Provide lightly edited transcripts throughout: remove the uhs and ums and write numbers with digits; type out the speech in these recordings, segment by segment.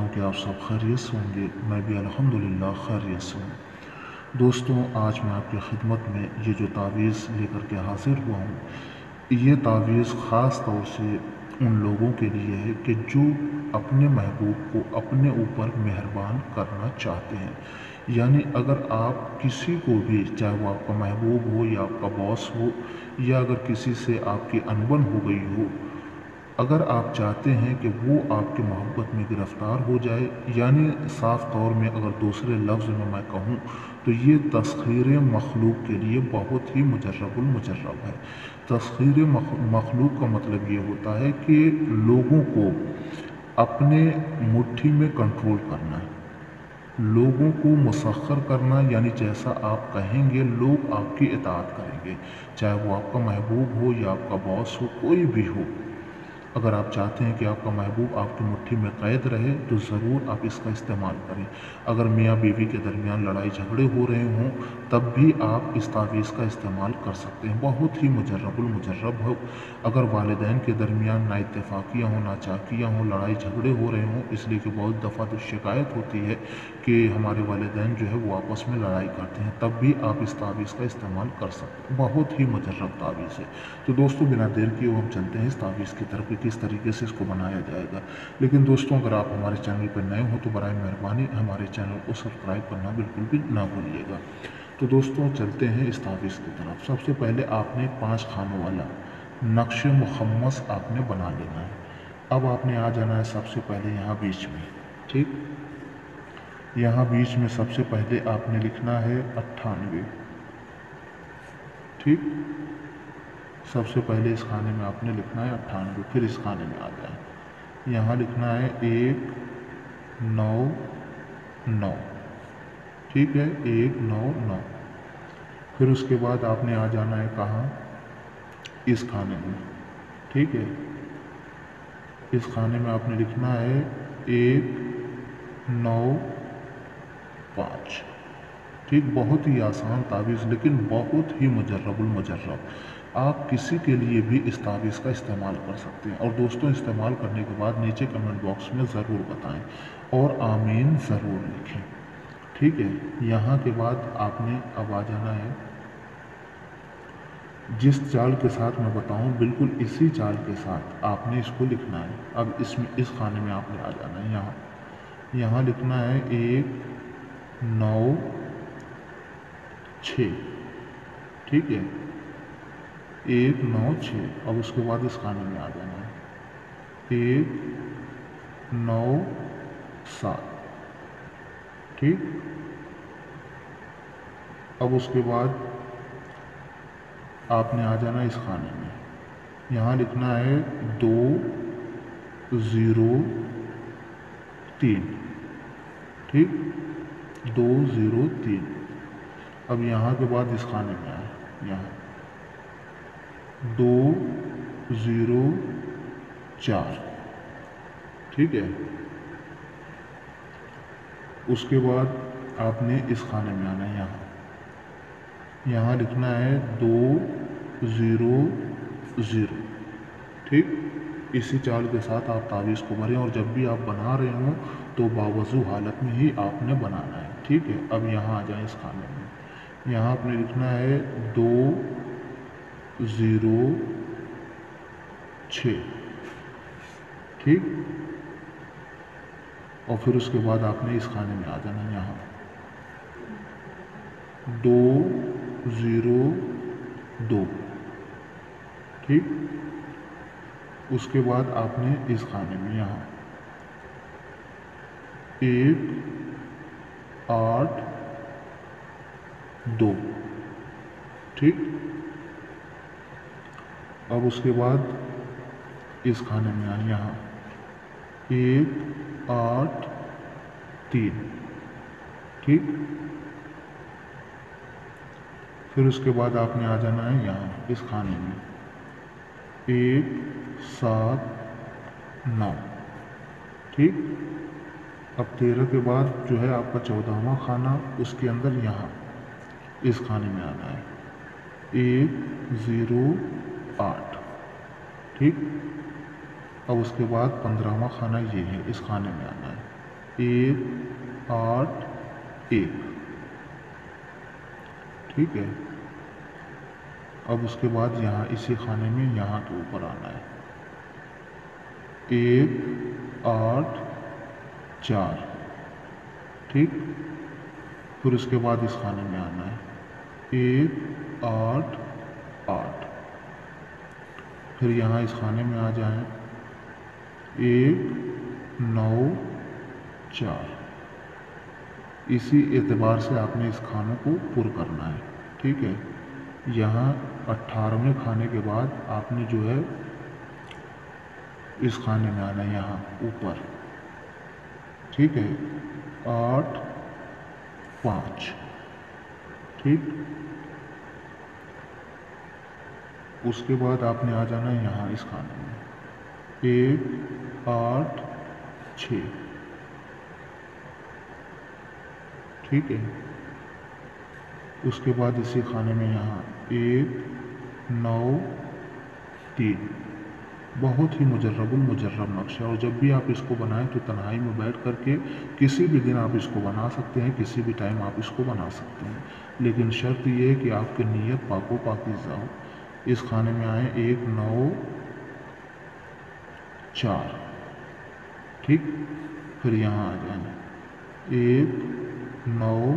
ہوں کہ آپ سب خیریت سے ہوں گے۔ میں بھی الحمدللہ خیریت سے ہوں۔ دوستوں، آج میں آپ کی خدمت میں یہ جو تعویذ لے کر کے حاضر ہوا ہوں، یہ تعویذ خاص طور سے ان لوگوں کے لیے ہے کہ جو اپنے محبوب کو اپنے اوپر مہربان کرنا چاہتے ہیں۔ یعنی اگر آپ کسی کو بھی، چاہے وہ آپ کا محبوب ہو یا آپ کا باس ہو، یا اگر کسی سے آپ کی انبن ہو گئی ہو، اگر آپ چاہتے ہیں کہ وہ آپ کی محبت میں گرفتار ہو جائے، یعنی صاف طور میں اگر دوسرے لفظ میں کہوں تو یہ تسخیر مخلوق کے لیے بہت ہی مجرب المجرب ہے۔ تسخیر مخلوق کا مطلب یہ ہوتا ہے کہ لوگوں کو اپنے مٹھی میں کنٹرول کرنا ہے، لوگوں کو مسخر کرنا، یعنی جیسا آپ کہیں گے لوگ آپ کی اطاعت کریں گے، چاہے وہ آپ کا محبوب ہو یا آپ کا باس ہو، کوئی بھی ہو۔ اگر آپ چاہتے ہیں کہ آپ کا محبوب آپ کی مٹھی میں قید رہے تو ضرور آپ اس کا استعمال کریں۔ اگر میاں بیوی کے درمیان لڑائی جھگڑے ہو رہے ہوں تب بھی آپ اس تعویذ کا استعمال کر سکتے ہیں، بہت ہی مجرب المجرب ہو۔ اگر والدین کے درمیان نا اتفاقیاں ہوں، نا چاکیاں ہوں، لڑائی جھگڑے ہو رہے ہوں، اس لیے کہ بہت دفعہ تو شکایت ہوتی ہے کہ ہمارے والدین جو ہے وہ آپس میں لڑائی کرتے ہیں، تب بھی آپ اس تعویذ کا استعمال کر سکتے ہیں، بہت ہی مجرب تعویذ ہے۔ تو دوستوں، بنا دیر کیے ہم چلتے ہیں اس تعویذ کی طرف کہ کس طریقے سے اس کو بنایا جائے گا۔ لیکن دوستوں، اگر آپ ہمارے چینل پر نئے ہوں تو برائے مہربانی ہمارے چینل کو سبسکرائب کرنا بالکل بھی نہ بھولیے گا۔ تو دوستوں، چلتے ہیں اس تعویذ کی طرف۔ سب سے پہلے آپ نے 5 خانوں والا نقش مخمس آپ نے بنا لینا ہے۔ اب آپ نے آ جانا ہے سب سے پہلے یہاں بیچ میں، ٹھیک؟ یہاں بیچ میں سب سے پہلے آپ نے لکھنا ہے 98، ٹھیک؟ سب سے پہلے اس خانے میں آپ نے لکھنا ہے 98، پھر اس خانے میں آ جائیں، یہاں لکھنا ہے 199، ٹھیک ہے؟ 199۔ پھر اس کے بعد آپ نے آ جانا ہے کہاں؟ اس کھانے میں، ٹھیک ہے؟ اس کھانے میں آپ نے لکھنا ہے 195، ٹھیک؟ بہت ہی آسان تعویذ لیکن بہت ہی مجرب المجرب۔ آپ کسی کے لیے بھی اس تعویذ کا استعمال کر سکتے ہیں۔ اور دوستوں، استعمال کرنے کے بعد نیچے کمنٹ باکس میں ضرور بتائیں اور آمین ضرور لکھیں، ٹھیک ہے؟ یہاں کے بعد آپ نے اب آ جانا ہے جس چال کے ساتھ میں بتاؤں بالکل اسی چال کے ساتھ آپ نے اس کو لکھنا ہے۔ اب اس خانے میں آپ نے آ جانا ہے، یہاں لکھنا ہے 196، ٹھیک ہے؟ 196۔ اب اس کے بعد اس خانے میں آ جانا ہے 197، ٹھیک؟ اب اس کے بعد آپ نے آ جانا اس خانے میں، یہاں لکھنا ہے 203، ٹھیک؟ 203۔ اب یہاں کے بعد اس خانے میں آئے، یہاں 204، ٹھیک ہے؟ اس کے بعد آپ نے اس خانے میں آنا ہے، یہاں لکھنا ہے 200، ٹھیک؟ اسی چال کے ساتھ آپ تعویذ کو بھریں اور جب بھی آپ بنا رہے ہوں تو باوضو حالت میں ہی آپ نے بنانا ہے، ٹھیک ہے؟ اب یہاں آ جائیں اس خانے میں، یہاں آپ نے لکھنا ہے 206، ٹھیک؟ اور پھر اس کے بعد آپ نے اس خانے میں آ جانا ہے، یہاں 202، ٹھیک؟ اس کے بعد آپ نے اس خانے میں یہاں 182، ٹھیک؟ اب اس کے بعد اس خانے میں آئیں، یہاں 183، ٹھیک؟ پھر اس کے بعد آپ نے آ جانا ہے یہاں اس خانے میں 179، ٹھیک؟ اب 13 کے بعد جو ہے آپ کا 14واں خانہ، اس کے اندر یہاں اس خانے میں آنا ہے 108، ٹھیک؟ اب اس کے بعد 15واں خانہ یہ ہے، اس خانے میں آنا ہے 1 8 1, ٹھیک ہے۔ اب اس کے بعد یہاں اسی خانے میں یہاں کے اوپر آنا ہے، 1 8 4، ٹھیک۔ پھر اس کے بعد اس خانے میں آنا ہے، 1 8 8، پھر یہاں اس خانے میں آ جائیں، 1 9 4۔ اسی اعتبار سے آپ نے اس خانوں کو پر کرنا ہے، ٹھیک ہے۔ یہاں 18ویں کھانے کے بعد آپ نے جو ہے اس خانے میں آنا ہے، یہاں اوپر، ٹھیک ہے، 8 5، ٹھیک۔ اس کے بعد آپ نے آ جانا ہے یہاں اس خانے میں، 1 8 6، ٹھیک ہے۔ اس کے بعد اسی خانے میں یہاں 1 9 3۔ بہت ہی مجرب المجرب نقشہ، اور جب بھی آپ اس کو بنائیں تو تنہائی میں بیٹھ کر کے کسی بھی دن آپ اس کو بنا سکتے ہیں، کسی بھی ٹائم آپ اس کو بنا سکتے ہیں، لیکن شرط یہ ہے کہ آپ کی نیت پاک و پاکیزہ ہو۔ اس خانے میں آئیں، 1 9 4، ٹھیک۔ پھر یہاں آ جائیں، 1 9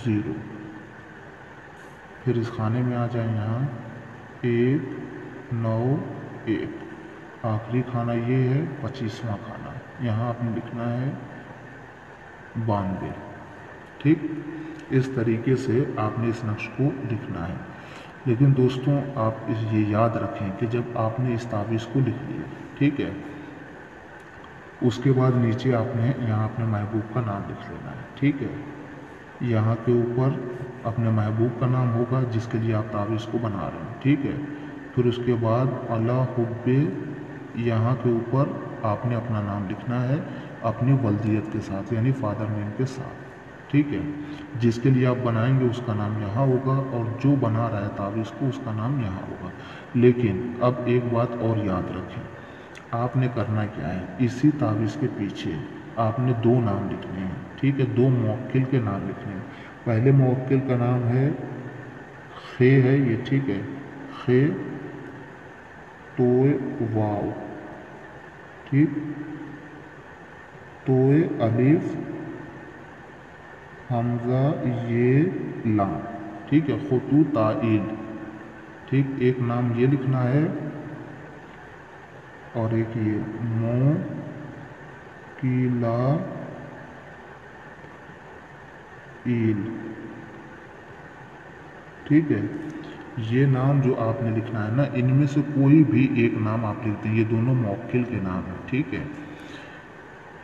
0، پھر اس خانے میں آ جائیں، یہاں 1 9 1۔ آخری کھانا یہ ہے 25واں کھانا، یہاں آپ نے لکھنا ہے 92، ٹھیک۔ اس طریقے سے آپ نے اس نقش کو لکھنا ہے۔ لیکن دوستوں آپ یہ یاد رکھیں کہ جب آپ نے اس تعویذ کو لکھ لیا، ٹھیک ہے، اس کے بعد نیچے آپ نے یہاں اپنے محبوب کا نام لکھ لینا ہے، ٹھیک ہے۔ یہاں کے اوپر اپنے محبوب کا نام ہوگا جس کے لیے آپ تعویذ کو بنا رہے ہیں، ٹھیک ہے۔ پھر اس کے بعد اللہ حب، یہاں کے اوپر آپ نے اپنا نام لکھنا ہے اپنی ولدیت کے ساتھ، یعنی فادر نیم کے ساتھ، ٹھیک ہے۔ جس کے لیے آپ بنائیں گے اس کا نام یہاں ہوگا، اور جو بنا رہا ہے تعویذ کو اس کا نام یہاں ہوگا۔ لیکن اب ایک بات اور یاد رکھیں، آپ نے کرنا کیا ہے، اسی تعویذ کے پیچھے آپ نے 2 نام لکھنے ہیں، ٹھیک ہے، 2 موکل کے نام لکھنے ہیں۔ پہلے موکل کا نام ہے خے ہے یہ، ٹھیک ہے، خے توئے واو، ٹھیک، توئے الف حمزہ یہ لام، ٹھیک ہے، خطو تائید، ٹھیک۔ ایک نام یہ لکھنا ہے اور ایک یہ مو کی لا ایل، ٹھیک ہے۔ یہ نام جو آپ نے لکھنا ہے نا، ان میں سے کوئی بھی ایک نام آپ لکھتے ہیں، یہ دونوں موکل کے نام ہیں، ٹھیک ہے۔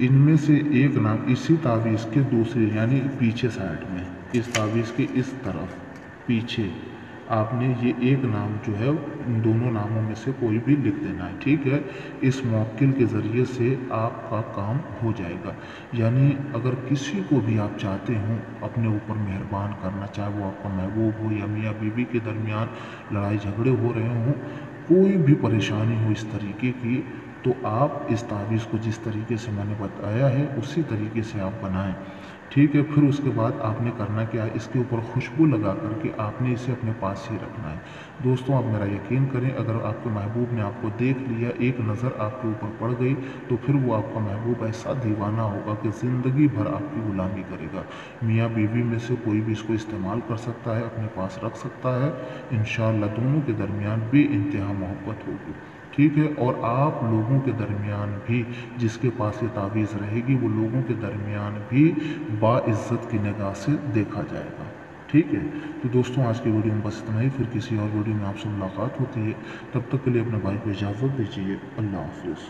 ان میں سے ایک نام اسی تعویذ کے دوسرے یعنی پیچھے سائڈ میں، اس تعویذ کے اس طرف پیچھے آپ نے یہ ایک نام جو ہے ان دونوں ناموں میں سے کوئی بھی لکھ دینا ہے، ٹھیک ہے۔ اس موکل کے ذریعے سے آپ کا کام ہو جائے گا۔ یعنی اگر کسی کو بھی آپ چاہتے ہوں اپنے اوپر مہربان کرنا، چاہے وہ آپ کا محبوب ہو یا میاں بیوی کے درمیان لڑائی جھگڑے ہو رہے ہوں، کوئی بھی پریشانی ہو اس طریقے کی، تو آپ اس تعویذ کو جس طریقے سے میں نے بتایا ہے اسی طریقے سے آپ بنائیں، ٹھیک ہے۔ پھر اس کے بعد آپ نے کرنا کیا ہے، اس کے اوپر خوشبو لگا کر کے آپ نے اسے اپنے پاس ہی رکھنا ہے۔ دوستوں آپ میرا یقین کریں، اگر آپ کے محبوب نے آپ کو دیکھ لیا، ایک نظر آپ کے اوپر پڑ گئی، تو پھر وہ آپ کا محبوب ایسا دیوانہ ہوگا کہ زندگی بھر آپ کی غلامی کرے گا۔ میاں بیوی میں سے کوئی بھی اس کو استعمال کر سکتا ہے، اپنے پاس رکھ سکتا ہے، انشاءاللہ دونوں کے درمیان بے انتہا محبت ہوگی، ٹھیک ہے۔ اور آپ لوگوں کے درمیان بھی جس کے پاس یہ تعویذ رہے گی، وہ لوگوں کے درمیان بھی باعزت کی نگاہ سے دیکھا جائے گا، ٹھیک ہے۔ تو دوستوں آج کی ویڈیو میں بس اتنا ہی، پھر کسی اور ویڈیو میں آپ سے ملاقات ہوتی ہے، تب تک کے لیے اپنے بھائی کو اجازت دیجیے، اللہ حافظ۔